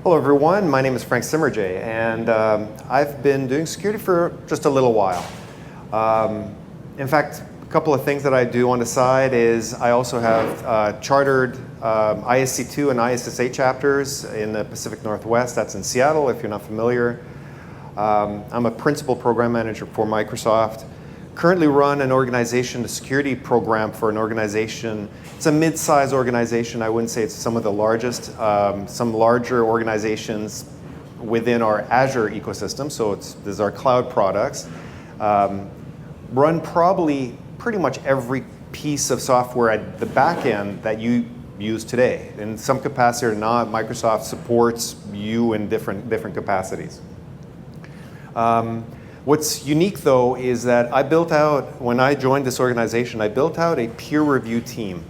Hello everyone, my name is Frank Simmerjay, and I've been doing security for just a little while. In fact, a couple of things that I do on the side is I also have chartered ISC2 and ISSA chapters in the Pacific Northwest. That's in Seattle, if you're not familiar. I'm a principal program manager for Microsoft. Currently run an organization, the security program for an organization. It's a mid-sized organization. I wouldn't say it's some of the largest. Some larger organizations within our Azure ecosystem, so these are cloud products, run probably pretty much every piece of software at the back end that you use today. In some capacity or not, Microsoft supports you in different capacities. What's unique though is that I built out, when I joined this organization, I built out a peer review team.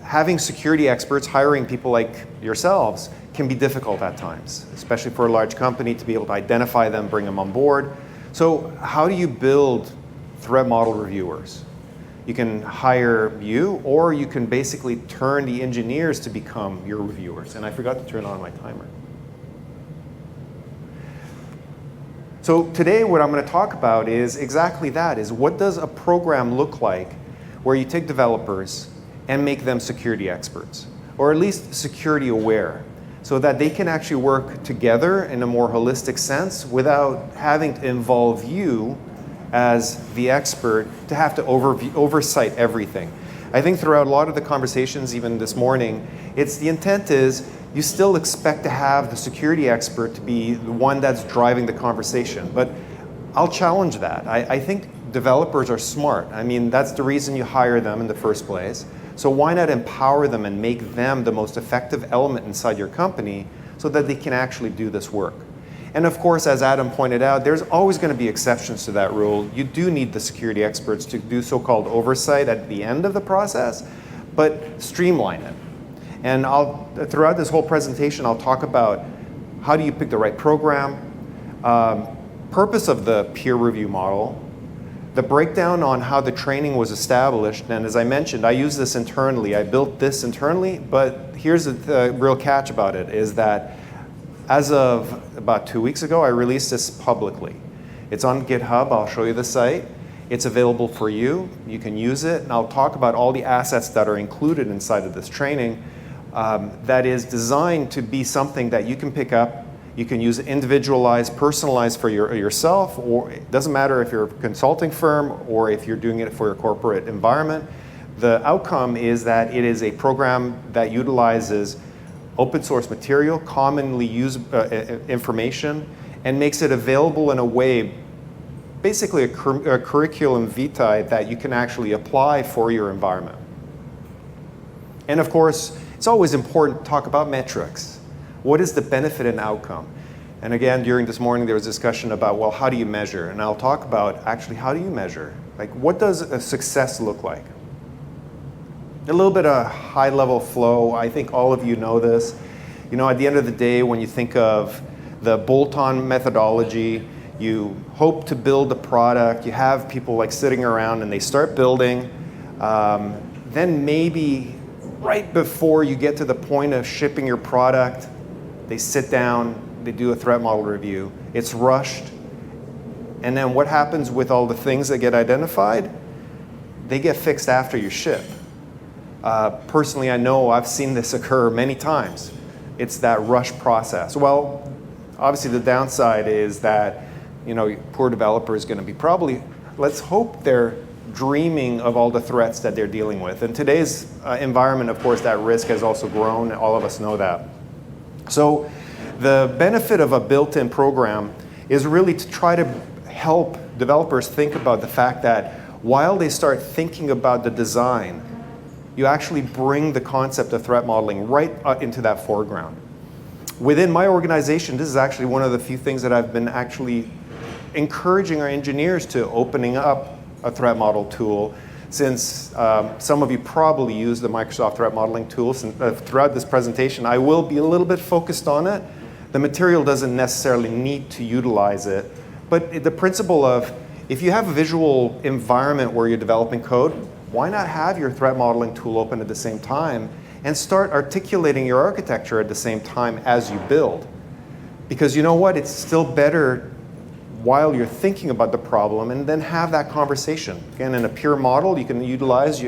Having security experts, hiring people like yourselves, can be difficult at times, especially for a large company to be able to identify them, bring them on board. So how do you build threat model reviewers? You can hire you, or you can basically turn the engineers to become your reviewers. And I forgot to turn on my timer. So today what I'm going to talk about is exactly that, is what does a program look like where you take developers and make them security experts, or at least security aware, so that they can actually work together in a more holistic sense without having to involve you as the expert to have to oversight everything. I think throughout a lot of the conversations, even this morning, the intent is you still expect to have the security expert to be the one that's driving the conversation. But I'll challenge that. I think developers are smart. I mean, that's the reason you hire them in the first place. So why not empower them and make them the most effective element inside your company so that they can actually do this work? And of course, as Adam pointed out, there's always going to be exceptions to that rule. You do need the security experts to do so-called oversight at the end of the process, but streamline it. And throughout this whole presentation, I'll talk about how do you pick the right program, purpose of the peer review model, the breakdown on how the training was established. And as I mentioned, I use this internally. I built this internally, but here's the real catch about it, is that as of about 2 weeks ago, I released this publicly. It's on GitHub. I'll show you the site. It's available for you. You can use it, and I'll talk about all the assets that are included inside of this training. That is designed to be something that you can pick up. You can use individualized, personalized for yourself, or it doesn't matter if you're a consulting firm or if you're doing it for your corporate environment. The outcome is that it is a program that utilizes open source material, commonly used information, and makes it available in a way, basically a curriculum vitae that you can actually apply for your environment. And of course, it's always important to talk about metrics. What is the benefit and outcome? And again, during this morning, there was discussion about, well, how do you measure? And I'll talk about, actually, how do you measure? Like, what does a success look like? A little bit of high-level flow. I think all of you know this. You know, at the end of the day, when you think of the bolt-on methodology, you hope to build a product, you have people like sitting around and they start building, then maybe right before you get to the point of shipping your product, they sit down, they do a threat model review. It's rushed. And then what happens with all the things that get identified? They get fixed after you ship. Personally, I know I've seen this occur many times. It's that rush process. Well, obviously the downside is that, you know, poor developer is going to be probably, let's hope they're dreaming of all the threats that they're dealing with. In today's environment, of course, that risk has also grown. All of us know that. So the benefit of a built-in program is really to try to help developers think about the fact that while they start thinking about the design, you actually bring the concept of threat modeling right into that foreground. Within my organization, this is actually one of the few things that I've been actually encouraging our engineers to opening up a threat model tool, since some of you probably use the Microsoft threat modeling tools. And throughout this presentation, I will be a little bit focused on it. The material doesn't necessarily need to utilize it, but the principle of, if you have a visual environment where you're developing code, why not have your threat modeling tool open at the same time and start articulating your architecture at the same time as you build. Because you know what, it's still better while you're thinking about the problem and then have that conversation. Again, in a peer model, you can utilize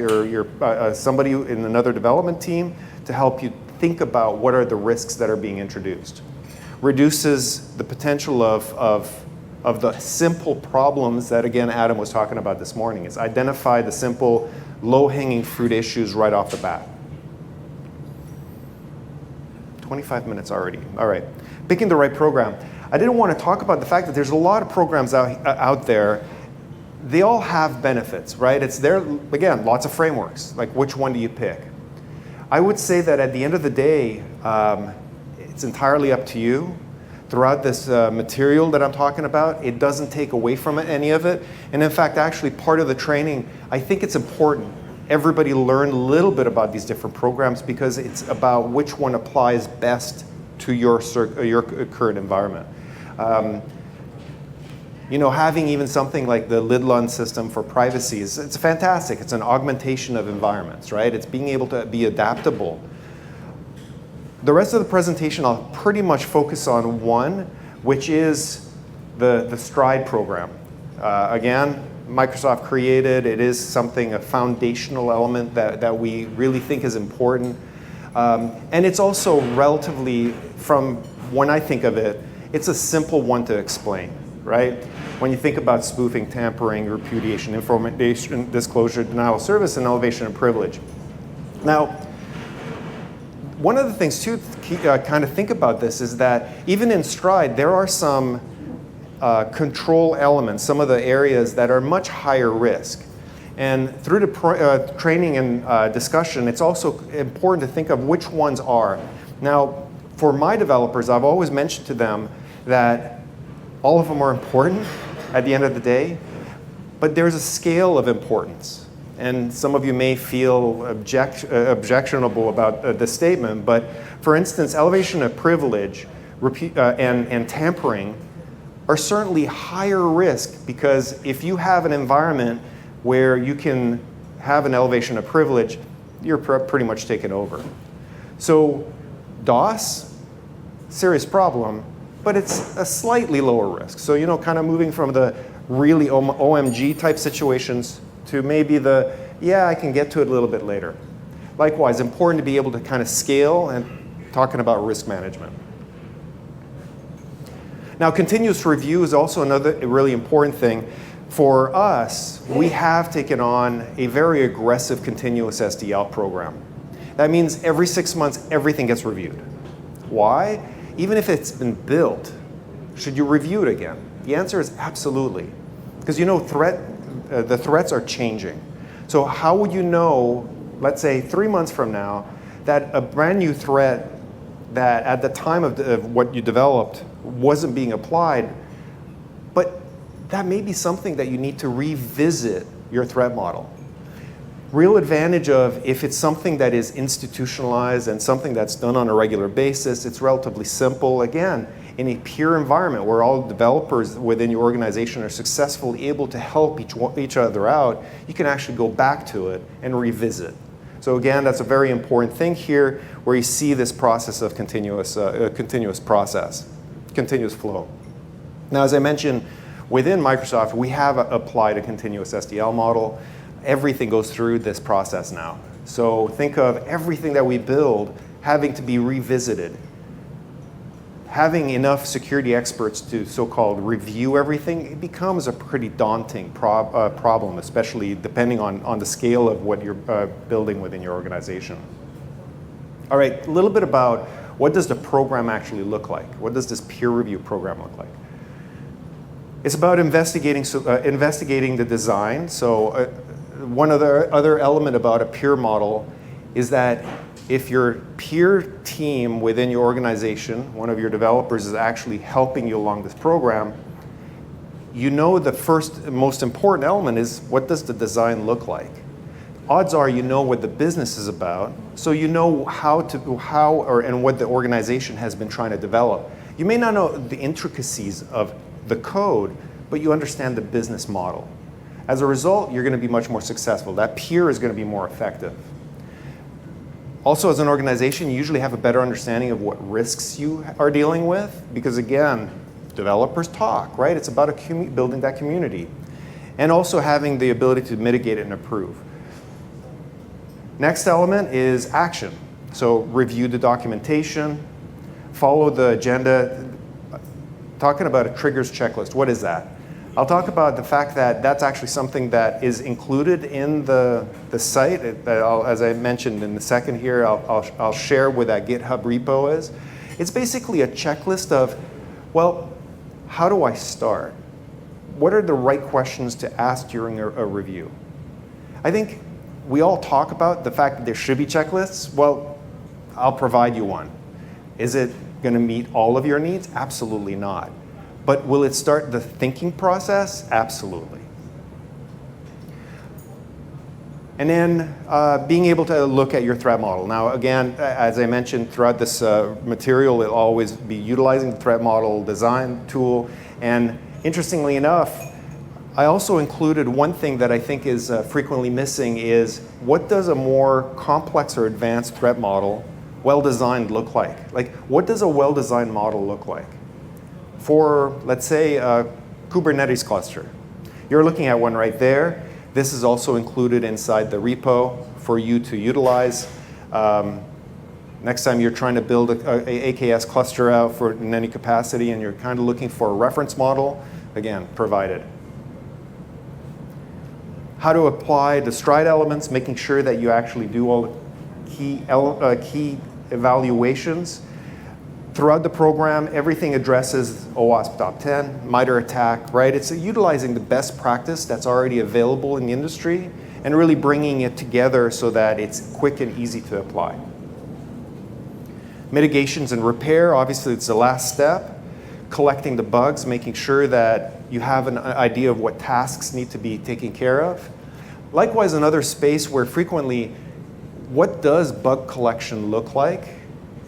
somebody in another development team to help you think about what are the risks that are being introduced. Reduces the potential of the simple problems that, again, Adam was talking about this morning. Is identify the simple, low-hanging fruit issues right off the bat. 25 minutes already. All right. Picking the right program. I didn't want to talk about the fact that there's a lot of programs out there. They all have benefits, right? It's there, again, lots of frameworks. Like, which one do you pick? I would say that at the end of the day, it's entirely up to you. Throughout this material that I'm talking about, it doesn't take away from any of it. And in fact, actually, part of the training, I think it's important everybody learn a little bit about these different programs, because it's about which one applies best to your current environment. You know, having even something like the Lisbon system for privacy it's fantastic. It's an augmentation of environments, right? It's being able to be adaptable. The rest of the presentation, I'll pretty much focus on one, which is the Stride program. Again, Microsoft created. It is something, a foundational element that we really think is important. And it's also relatively, from when I think of it, it's a simple one to explain, right? When you think about spoofing, tampering, repudiation, information disclosure, denial of service, and elevation of privilege. Now, one of the things to kind of think about this is that even in Stride, there are some control elements, some of the areas that are much higher risk. And through the training and discussion, it's also important to think of which ones are. Now, for my developers, I've always mentioned to them that all of them are important at the end of the day, but there's a scale of importance. And some of you may feel objectionable about this statement, but for instance, elevation of privilege and tampering are certainly higher risk, because if you have an environment where you can have an elevation of privilege, you're pretty much taken over. So DOS, serious problem, but it's a slightly lower risk. So, you know, kind of moving from the really OMG type situations to maybe the, yeah, I can get to it a little bit later. Likewise, important to be able to kind of scale and talking about risk management. Now, continuous review is also another really important thing. For us, we have taken on a very aggressive continuous SDL program. That means every 6 months, everything gets reviewed. Why? Even if it's been built, should you review it again? The answer is absolutely. Because you know, the threats are changing. So how would you know, let's say 3 months from now, that a brand new threat that at the time of what you developed wasn't being applied, but that may be something that you need to revisit your threat model. Real advantage of if it's something that is institutionalized and something that's done on a regular basis, it's relatively simple. Again, in a peer environment where all developers within your organization are successfully able to help each other out, you can actually go back to it and revisit. So again, that's a very important thing here, where you see this process of continuous flow. Now, as I mentioned, within Microsoft, we have applied a continuous SDL model. Everything goes through this process now. So think of everything that we build having to be revisited. Having enough security experts to so-called review everything, it becomes a pretty daunting problem, especially depending on the scale of what you're building within your organization. All right, a little bit about what does the program actually look like? What does this peer review program look like? It's about investigating the design. So one other element about a peer model is that if your peer team within your organization, one of your developers is actually helping you along this program, you know the first most important element is, what does the design look like? Odds are you know what the business is about, so you know and what the organization has been trying to develop. You may not know the intricacies of the code, but you understand the business model. As a result, you're going to be much more successful. That peer is going to be more effective. Also, as an organization, you usually have a better understanding of what risks you are dealing with, because again, developers talk, right? It's about building that community. And also having the ability to mitigate it and approve. Next element is action. So review the documentation, follow the agenda. Talking about a triggers checklist, what is that? I'll talk about the fact that that's actually something that is included in the site. As I mentioned in the second here, I'll share what that GitHub repo is. It's basically a checklist of, well, how do I start? What are the right questions to ask during a review? I think we all talk about the fact that there should be checklists. Well, I'll provide you one. Is it going to meet all of your needs? Absolutely not. But will it start the thinking process? Absolutely. And then being able to look at your threat model. Now, again, as I mentioned, throughout this material, it'll always be utilizing the threat model design tool. And interestingly enough, I also included one thing that I think is frequently missing is what does a more complex or advanced threat model, well-designed, look like? Like, what does a well-designed model look like? For, let's say, a Kubernetes cluster. You're looking at one right there. This is also included inside the repo for you to utilize. Next time you're trying to build a AKS cluster out in any capacity and you're kind of looking for a reference model, again, provided. How to apply the stride elements, making sure that you actually do all the key evaluations. Throughout the program, everything addresses OWASP top 10, MITRE ATT&CK, right? It's utilizing the best practice that's already available in the industry and really bringing it together so that it's quick and easy to apply. Mitigations and repair, obviously it's the last step. Collecting the bugs, making sure that you have an idea of what tasks need to be taken care of. Likewise, another space where frequently, what does bug collection look like?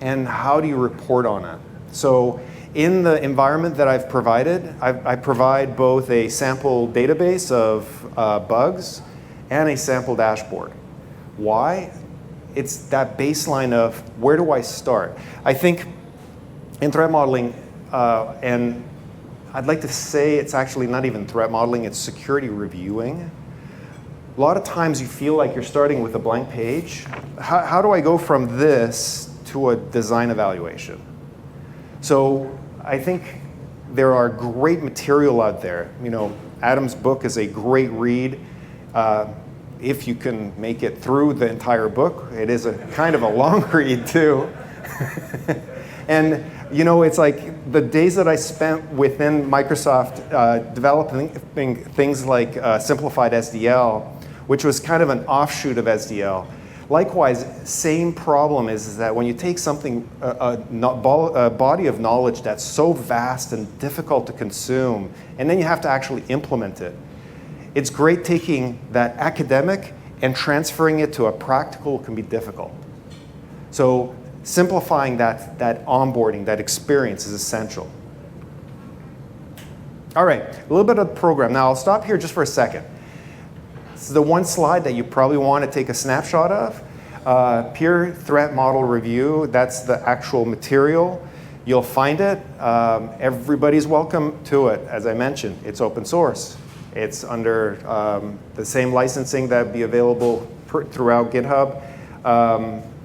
And how do you report on it? So in the environment that I've provided, I provide both a sample database of bugs and a sample dashboard. Why? It's that baseline of where do I start? I think in threat modeling, and I'd like to say it's actually not even threat modeling, it's security reviewing. A lot of times you feel like you're starting with a blank page. How do I go from this to a design evaluation? So I think there are great material out there. You know, Adam's book is a great read. If you can make it through the entire book, it is a kind of a long read too. And you know, it's like the days that I spent within Microsoft developing things like simplified SDL, which was kind of an offshoot of SDL. Likewise, same problem is that when you take something, a body of knowledge that's so vast and difficult to consume, and then you have to actually implement it, it's great taking that academic and transferring it to a practical can be difficult. So simplifying that onboarding, that experience is essential. All right, a little bit of the program. Now I'll stop here just for a second. This is the one slide that you probably want to take a snapshot of. Pure threat model review, that's the actual material. You'll find it. Everybody's welcome to it. As I mentioned, it's open source. It's under the same licensing that would be available throughout GitHub.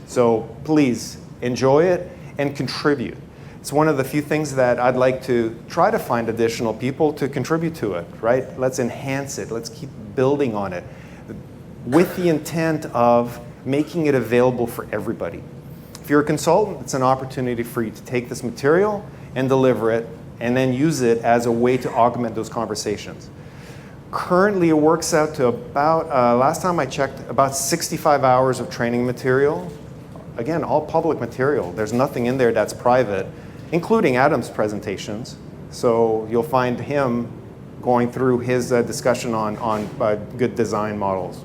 So please enjoy it and contribute. It's one of the few things that I'd like to try to find additional people to contribute to it, right? Let's enhance it. Let's keep building on it with the intent of making it available for everybody. If you're a consultant, it's an opportunity for you to take this material and deliver it and then use it as a way to augment those conversations. Currently, it works out to about, last time I checked, about 65 hours of training material. Again, all public material. There's nothing in there that's private, including Adam's presentations. So you'll find him going through his discussion on good design models.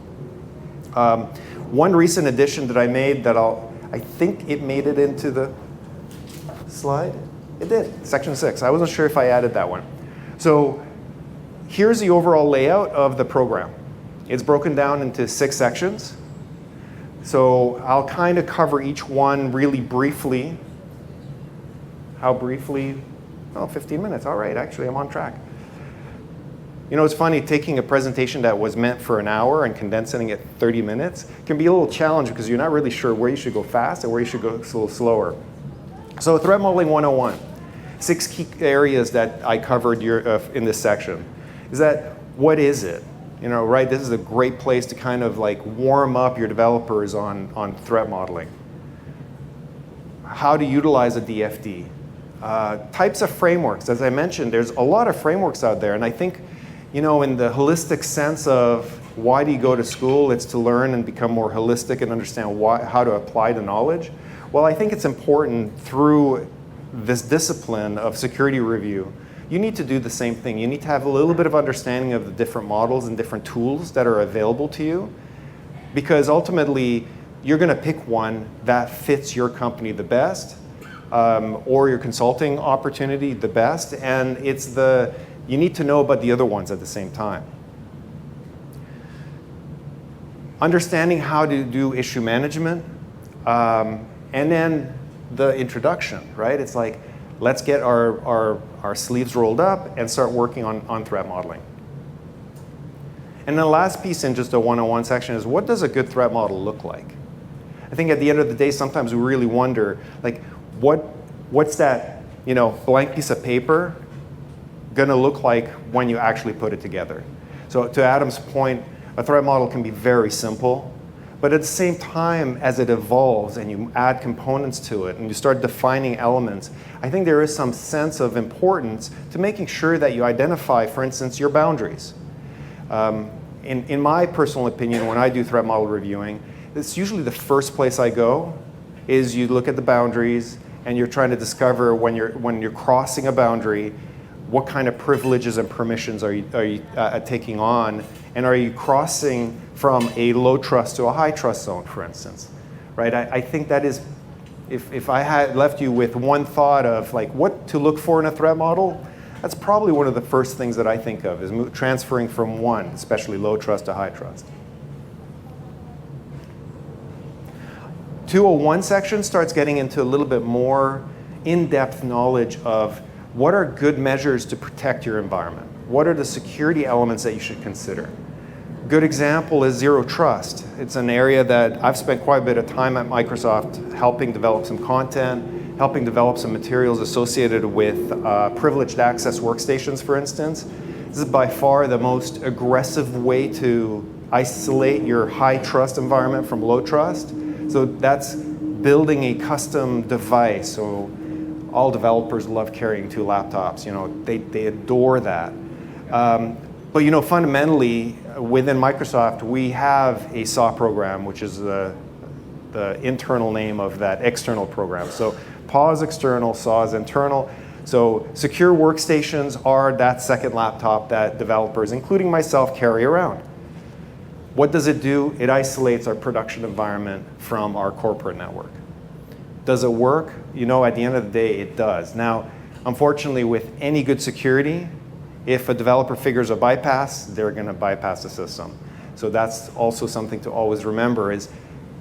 One recent addition that I made that I think it made it into the slide. It did, section 6. I wasn't sure if I added that one. So here's the overall layout of the program. It's broken down into 6 sections. So I'll kind of cover each one really briefly. How briefly? Oh, 15 minutes. All right, actually, I'm on track. You know, it's funny, taking a presentation that was meant for an hour and condensing it 30 minutes can be a little challenge because you're not really sure where you should go fast and where you should go a little slower. So Threat Modeling 101, 6 key areas that I covered in this section. Is that, what is it? You know, right, this is a great place to kind of like warm up your developers on threat modeling. How to utilize a DFD. Types of frameworks. As I mentioned, there's a lot of frameworks out there, and I think, you know, in the holistic sense of why do you go to school, it's to learn and become more holistic and understand how to apply the knowledge. Well, I think it's important through this discipline of security review, you need to do the same thing. You need to have a little bit of understanding of the different models and different tools that are available to you, because ultimately you're going to pick one that fits your company the best, or your consulting opportunity the best, and you need to know about the other ones at the same time. Understanding how to do issue management, and then the introduction, right? It's like, let's get our sleeves rolled up and start working on threat modeling. And the last piece in just a 101 section is, what does a good threat model look like? I think at the end of the day, sometimes we really wonder, like, what's that, you know, blank piece of paper going to look like when you actually put it together? So to Adam's point, a threat model can be very simple, but at the same time, as it evolves and you add components to it and you start defining elements, I think there is some sense of importance to making sure that you identify, for instance, your boundaries. In my personal opinion, when I do threat model reviewing, it's usually the first place I go is you look at the boundaries and you're trying to discover when you're crossing a boundary, what kind of privileges and permissions are you taking on, and are you crossing from a low trust to a high trust zone, for instance, right? I think that is, if I had left you with one thought of like what to look for in a threat model, that's probably one of the first things that I think of, is transferring from one, especially low trust to high trust. 201 section starts getting into a little bit more in-depth knowledge of what are good measures to protect your environment. What are the security elements that you should consider? Good example is zero trust. It's an area that I've spent quite a bit of time at Microsoft helping develop some content, helping develop some materials associated with privileged access workstations, for instance. This is by far the most aggressive way to isolate your high trust environment from low trust. So that's building a custom device. So all developers love carrying 2 laptops. You know, they adore that. But you know, fundamentally, within Microsoft, we have a SAW program, which is the internal name of that external program. So PAW is external, SAW is internal. So secure workstations are that second laptop that developers, including myself, carry around. What does it do? It isolates our production environment from our corporate network. Does it work? You know, at the end of the day, it does. Now, unfortunately, with any good security, if a developer figures a bypass, they're going to bypass the system. So that's also something to always remember is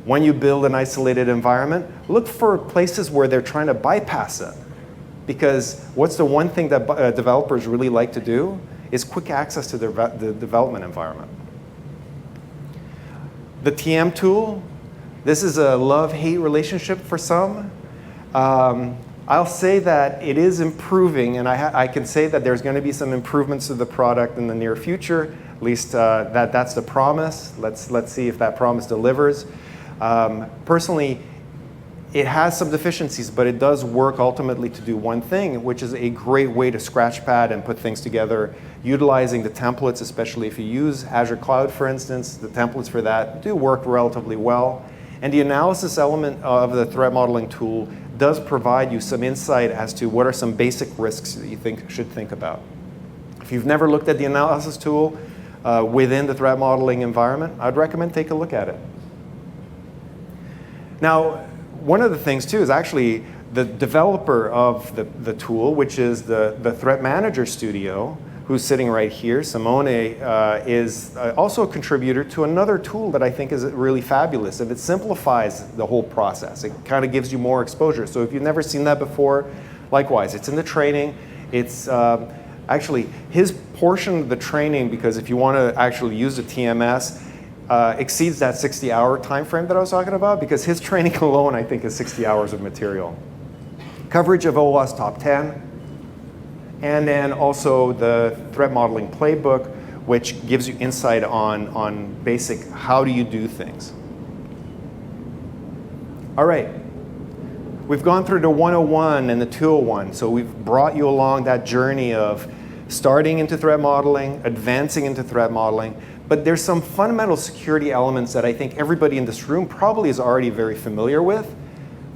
when you build an isolated environment, look for places where they're trying to bypass it. Because what's the one thing that developers really like to do is quick access to the development environment. The TM tool, this is a love-hate relationship for some. I'll say that it is improving, and I can say that there's going to be some improvements to the product in the near future. At least that's the promise. Let's see if that promise delivers. Personally, it has some deficiencies, but it does work ultimately to do one thing, which is a great way to scratch pad and put things together, utilizing the templates, especially if you use Azure Cloud, for instance. The templates for that do work relatively well. And the analysis element of the threat modeling tool does provide you some insight as to what are some basic risks that you should think about. If you've never looked at the analysis tool within the threat modeling environment, I'd recommend take a look at it. Now, one of the things too is actually the developer of the tool, which is the Threat Manager Studio, who's sitting right here, Simone, is also a contributor to another tool that I think is really fabulous, and it simplifies the whole process. It kind of gives you more exposure. So if you've never seen that before, likewise, it's in the training. It's actually his portion of the training, because if you want to actually use the TMS, exceeds that 60-hour time frame that I was talking about, because his training alone, I think, is 60 hours of material. Coverage of OWASP Top 10, and then also the threat modeling playbook, which gives you insight on basic how do you do things. All right, we've gone through the 101 and the 201, so we've brought you along that journey of starting into threat modeling, advancing into threat modeling, but there's some fundamental security elements that I think everybody in this room probably is already very familiar with,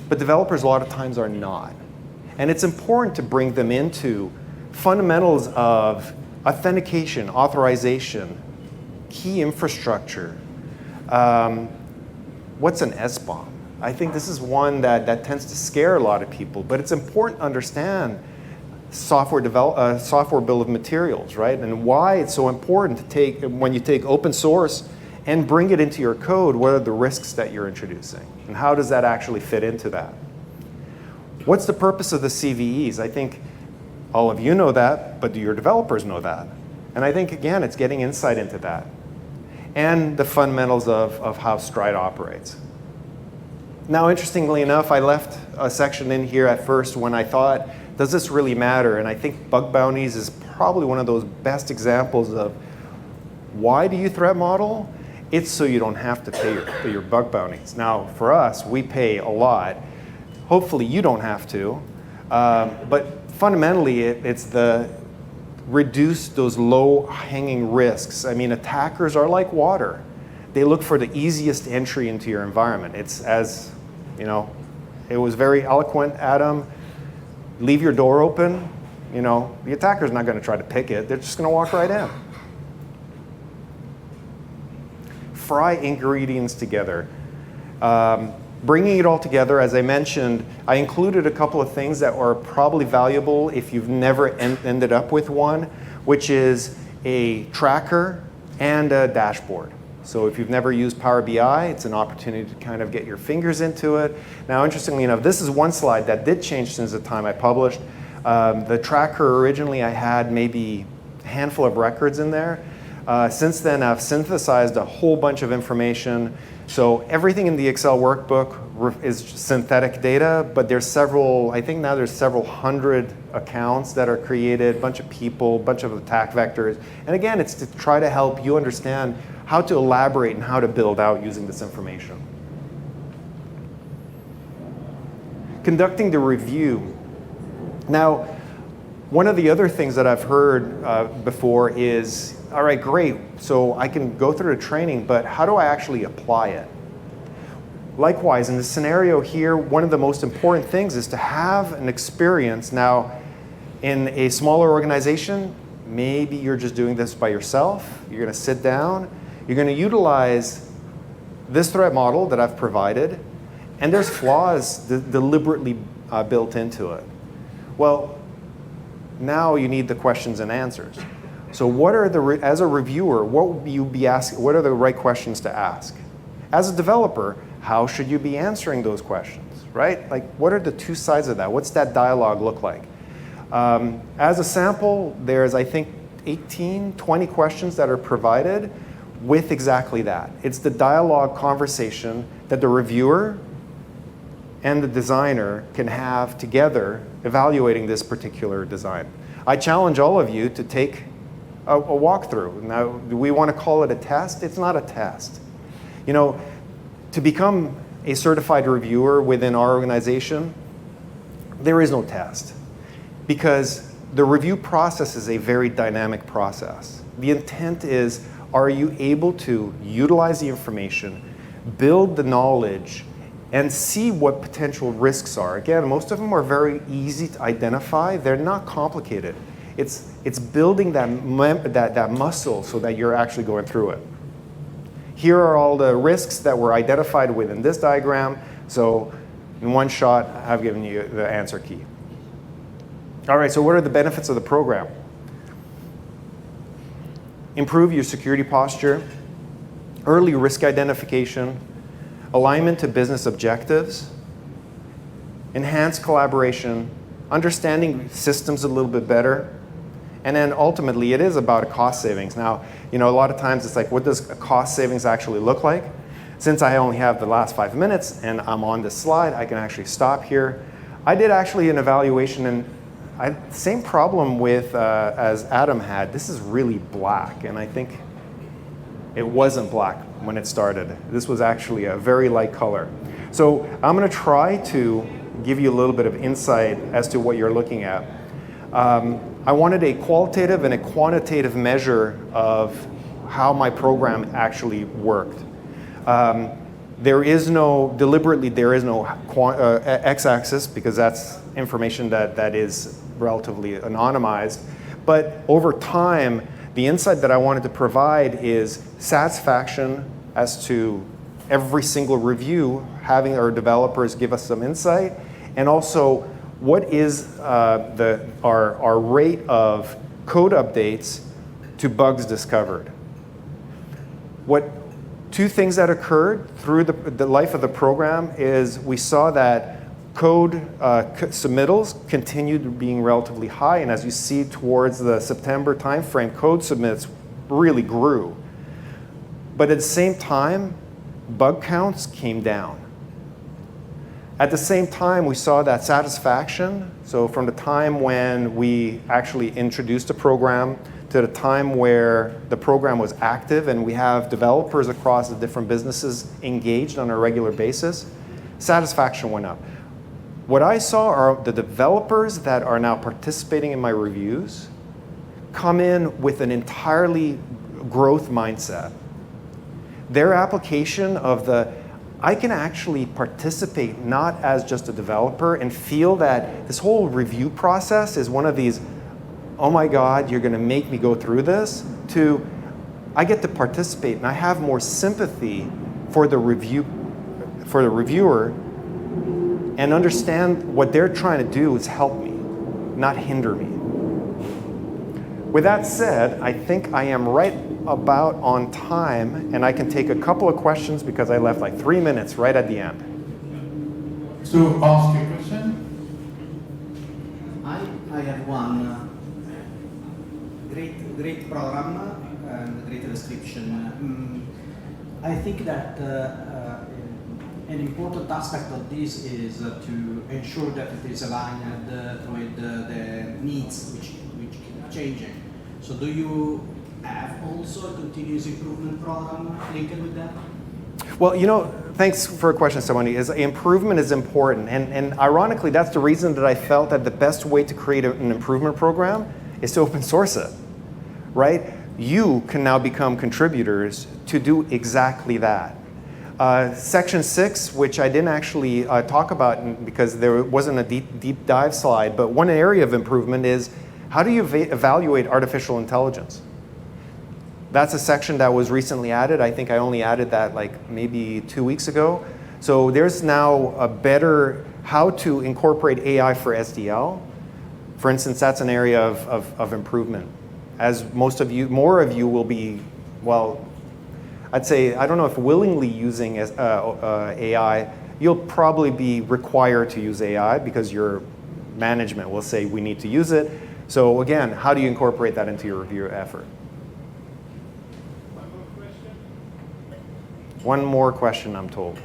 but developers a lot of times are not. And it's important to bring them into fundamentals of authentication, authorization, key infrastructure. What's an SBOM? I think this is one that tends to scare a lot of people, but it's important to understand software bill of materials, right? And why it's so important to take, when you take open source and bring it into your code, what are the risks that you're introducing? And how does that actually fit into that? What's the purpose of the CVEs? I think all of you know that, but do your developers know that? And I think, again, it's getting insight into that. And the fundamentals of how Stride operates. Now, interestingly enough, I left a section in here at first when I thought, does this really matter? And I think bug bounties is probably one of those best examples of why do you threat model? It's so you don't have to pay your bug bounties. Now, for us, we pay a lot. Hopefully, you don't have to. But fundamentally, it's the reduce those low-hanging risks. I mean, attackers are like water. They look for the easiest entry into your environment. It's as, you know, it was very eloquent, Adam. Leave your door open. You know, the attacker's not going to try to pick it. They're just going to walk right in. Fry ingredients together. Bringing it all together, as I mentioned, I included a couple of things that are probably valuable if you've never ended up with one, which is a tracker and a dashboard. So if you've never used Power BI, it's an opportunity to kind of get your fingers into it. Now, interestingly enough, this is one slide that did change since the time I published. The tracker, originally I had maybe a handful of records in there. Since then, I've synthesized a whole bunch of information. So everything in the Excel workbook is synthetic data, but there's several, I think now there's several hundred accounts that are created, a bunch of people, a bunch of attack vectors. And again, it's to try to help you understand how to elaborate and how to build out using this information. Conducting the review. Now, one of the other things that I've heard before is, all right, great, so I can go through the training, but how do I actually apply it? Likewise, in the scenario here, one of the most important things is to have an experience. Now, in a smaller organization, maybe you're just doing this by yourself. You're going to sit down. You're going to utilize this threat model that I've provided, and there's flaws deliberately built into it. Well, now you need the questions and answers. So what are as a reviewer, what would you be asking? What are the right questions to ask? As a developer, how should you be answering those questions, right? Like, what are the two sides of that? What's that dialogue look like? As a sample, there's, I think, 18, 20 questions that are provided with exactly that. It's the dialogue conversation that the reviewer and the designer can have together evaluating this particular design. I challenge all of you to take a walkthrough. Now, do we want to call it a test? It's not a test. You know, to become a certified reviewer within our organization, there is no test, because the review process is a very dynamic process. The intent is, are you able to utilize the information, build the knowledge, and see what potential risks are? Again, most of them are very easy to identify. They're not complicated. It's building that muscle so that you're actually going through it. Here are all the risks that were identified within this diagram. So in one shot, I've given you the answer key. All right, so what are the benefits of the program? improve your security posture, early risk identification, alignment to business objectives, enhance collaboration, understanding systems a little bit better, and then ultimately it is about a cost savings. Now, a lot of times it's like, what does a cost savings actually look like? Since I only have the last 5 minutes and I'm on this slide, I can actually stop here. I did actually an evaluation, and same problem with as Adam had. This is really black, and I think it wasn't black when it started. This was actually a very light color. So I'm going to try to give you a little bit of insight as to what you're looking at. I wanted a qualitative and a quantitative measure of how my program actually worked. There is no x-axis, because that's information that is relatively anonymized. But over time, the insight that I wanted to provide is satisfaction as to every single review, having our developers give us some insight, and also what is our rate of code updates to bugs discovered. Two things that occurred through the life of the program is we saw that code submittals continued being relatively high, and as you see towards the September timeframe, code submits really grew. But at the same time, bug counts came down. At the same time, we saw that satisfaction, so from the time when we actually introduced the program to the time where the program was active and we have developers across the different businesses engaged on a regular basis, satisfaction went up. What I saw are the developers that are now participating in my reviews come in with an entirely growth mindset. Their application of I can actually participate not as just a developer and feel that this whole review process is one of these, oh my God, you're going to make me go through this, to I get to participate and I have more sympathy for the reviewer and understand what they're trying to do is help me, not hinder me. With that said, I think I am right about on time, and I can take a couple of questions because I left like 3 minutes right at the end. So ask your question. I have one great program and great description. I think that an important aspect of this is to ensure that it is aligned with the needs which keep changing. So do you have also a continuous improvement program linked with that? Well, thanks for a question, Samani. Improvement is important, and ironically, that's the reason that I felt that the best way to create an improvement program is to open source it, right? You can now become contributors to do exactly that. Section 6, which I didn't actually talk about because there wasn't a deep dive slide, but one area of improvement is how do you evaluate artificial intelligence? That's a section that was recently added. I think I only added that like maybe 2 weeks ago. So there's now a better how to incorporate AI for SDL. For instance, that's an area of improvement. As more of you will be, well, I'd say, I don't know if willingly using AI, you'll probably be required to use AI because your management will say we need to use it. So again, how do you incorporate that into your review effort? One more question, I'm told.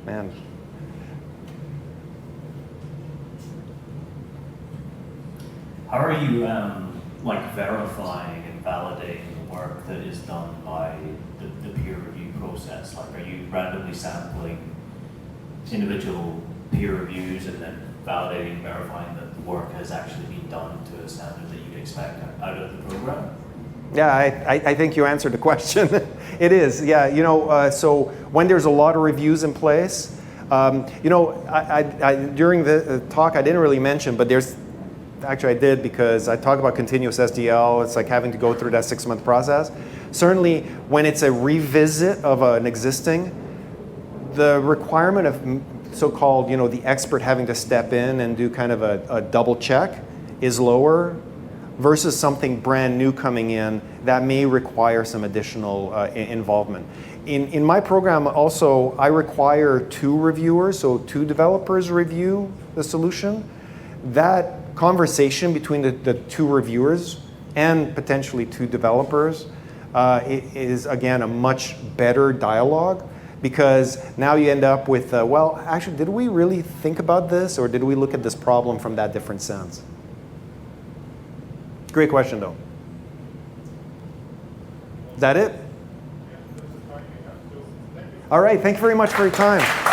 Man. How are you verifying and validating the work that is done by the peer review process? Like, are you randomly sampling individual peer reviews and then validating, verifying that the work has actually been done to a standard that you'd expect out of the program? Yeah, I think you answered the question. It is, yeah. So when there's a lot of reviews in place, during the talk I didn't really mention, but actually I did because I talk about continuous SDL. It's like having to go through that 6-month process. Certainly, when it's a revisit of an existing, the requirement of so-called, the expert having to step in and do kind of a double check is lower. versus something brand new coming in that may require some additional involvement. In my program also, I require 2 reviewers, so 2 developers review the solution. That conversation between the 2 reviewers and potentially 2 developers is, again, a much better dialogue, because now you end up with, well, actually, did we really think about this, or did we look at this problem from that different sense? Great question, though. Is that it? All right, thank you very much for your time.